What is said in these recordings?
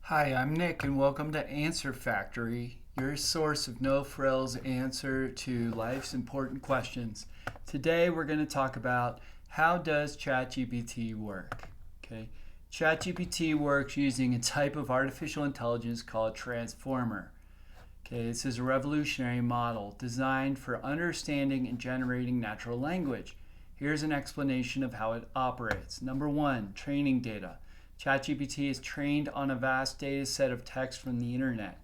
Hi, I'm Nick, and welcome to Answer Factory, your source of no frills answer to life's important questions. Today, we're going to talk about how does ChatGPT work. Okay, ChatGPT works using a type of artificial intelligence called transformer. Okay, this is a revolutionary model designed for understanding and generating natural language. Here's an explanation of how it operates. Number one, training data. ChatGPT is trained on a vast data set of text from the internet.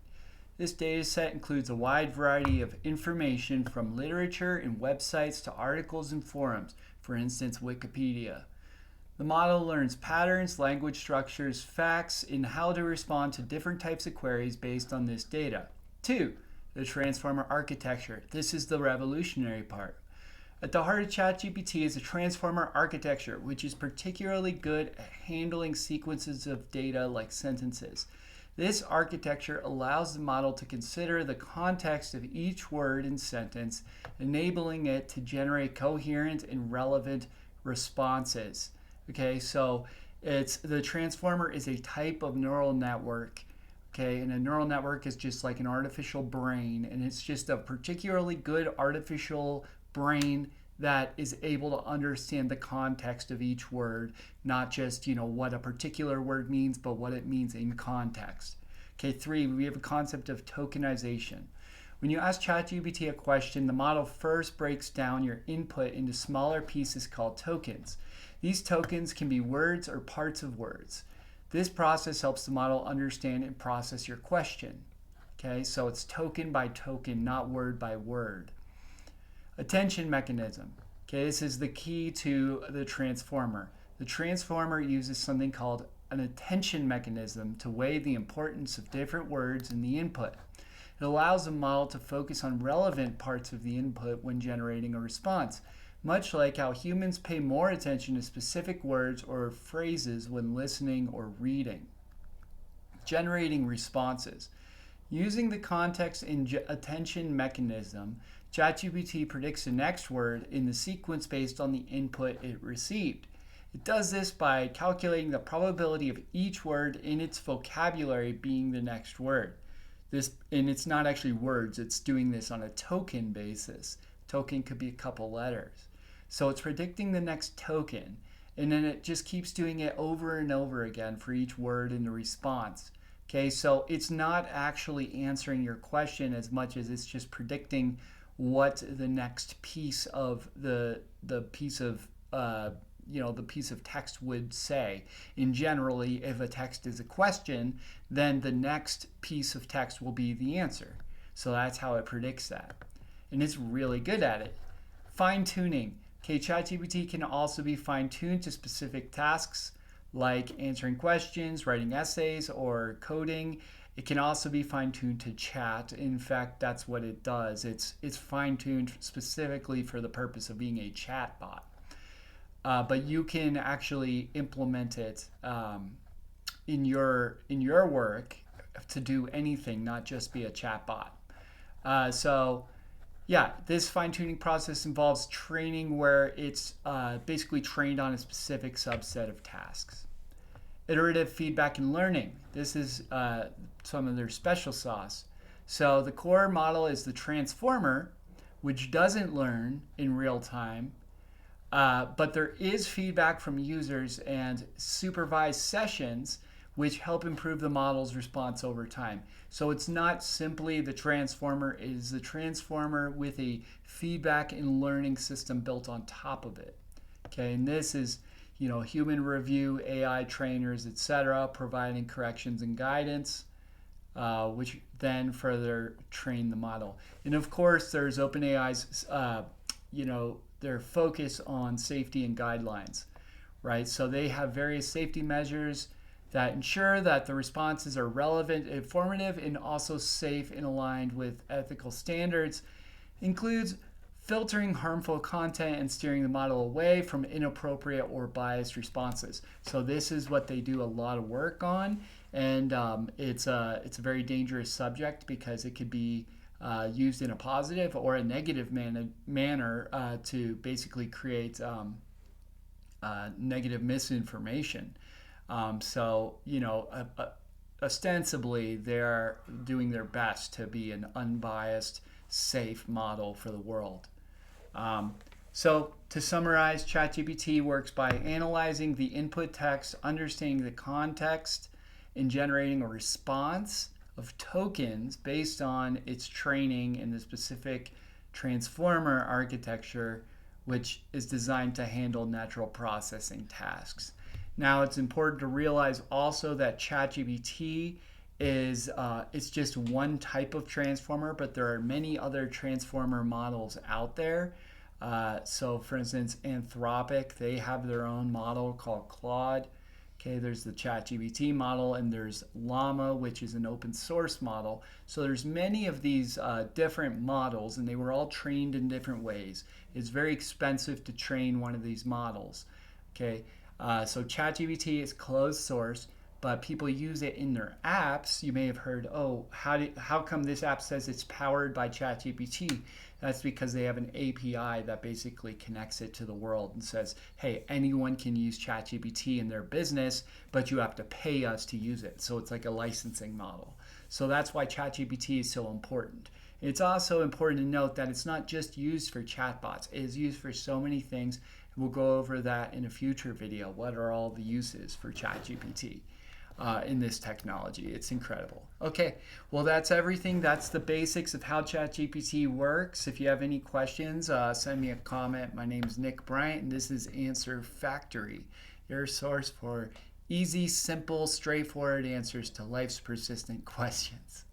This data set includes a wide variety of information from literature and websites to articles and forums, for instance, Wikipedia. The model learns patterns, language structures, facts, and how to respond to different types of queries based on this data. Two, the transformer architecture. This is the revolutionary part. At the heart of ChatGPT is a transformer architecture, which is particularly good at handling sequences of data like sentences. This architecture allows the model to consider the context of each word and sentence, enabling it to generate coherent and relevant responses. Okay, so the transformer is a type of neural network. Okay, and a neural network is just like an artificial brain, and it's just a particularly good artificial brain that is able to understand the context of each word, not just what a particular word means, but what it means in context. Okay, three, we have a concept of tokenization. When you ask ChatGPT a question, the model first breaks down your input into smaller pieces called tokens. These tokens can be words or parts of words. This process helps the model understand and process your question. Okay, so it's token by token, not word by word. Attention mechanism. Okay, this is the key to the transformer. The transformer uses something called an attention mechanism to weigh the importance of different words in the input. It allows the model to focus on relevant parts of the input when generating a response, much like how humans pay more attention to specific words or phrases when listening or reading. Generating responses. Using the context and attention mechanism, ChatGPT predicts the next word in the sequence based on the input it received. It does this by calculating the probability of each word in its vocabulary being the next word. And it's not actually words, it's doing this on a token basis. Token could be a couple letters. So it's predicting the next token, and then it just keeps doing it over and over again for each word in the response. Okay, so it's not actually answering your question as much as it's just predicting what the next piece of the piece of the piece of text would say. And generally, if a text is a question, then the next piece of text will be the answer. So that's how it predicts that, and it's really good at it. Fine tuning. Okay, ChatGPT can also be fine tuned to specific tasks like answering questions, writing essays, or coding. It can also be fine-tuned to chat. In fact, that's what it does. It's fine-tuned specifically for the purpose of being a chat bot. But you can actually implement it in your work to do anything, not just be a chat bot. This fine-tuning process involves training where it's basically trained on a specific subset of tasks. Iterative feedback and learning. This is some of their special sauce. So the core model is the transformer, which doesn't learn in real time, but there is feedback from users and supervised sessions which help improve the model's response over time. So it's not simply the transformer, it is the transformer with a feedback and learning system built on top of it. Okay, and this is human review, AI trainers, etc., providing corrections and guidance, which then further train the model. And of course, there's OpenAI's, their focus on safety and guidelines, right? So they have various safety measures that ensure that the responses are relevant, informative, and also safe and aligned with ethical standards. Includes filtering harmful content and steering the model away from inappropriate or biased responses. So this is what they do a lot of work on, and it's a very dangerous subject because it could be used in a positive or a negative manner to basically create negative misinformation. ostensibly they're doing their best to be an unbiased, safe model for the world. So to summarize, ChatGPT works by analyzing the input text, understanding the context, and generating a response of tokens based on its training in the specific transformer architecture, which is designed to handle natural processing tasks. Now, it's important to realize also that ChatGPT is it's just one type of transformer, but there are many other transformer models out there. So, for instance, Anthropic, they have their own model called Claude. Okay, there's the ChatGPT model, and there's Llama, which is an open source model. So there's many of these different models, and they were all trained in different ways. It's very expensive to train one of these models. Okay, so ChatGPT is closed source, but people use it in their apps. You may have heard, oh, how come this app says it's powered by ChatGPT? That's because they have an API that basically connects it to the world and says, hey, anyone can use ChatGPT in their business, but you have to pay us to use it. So it's like a licensing model. So that's why ChatGPT is so important. It's also important to note that it's not just used for chatbots. It is used for so many things. We'll go over that in a future video. What are all the uses for ChatGPT? In this technology. It's incredible. Okay, well, that's everything. That's the basics of how ChatGPT works. If you have any questions, send me a comment. My name is Nick Bryant, and this is Answer Factory, your source for easy, simple, straightforward answers to life's persistent questions.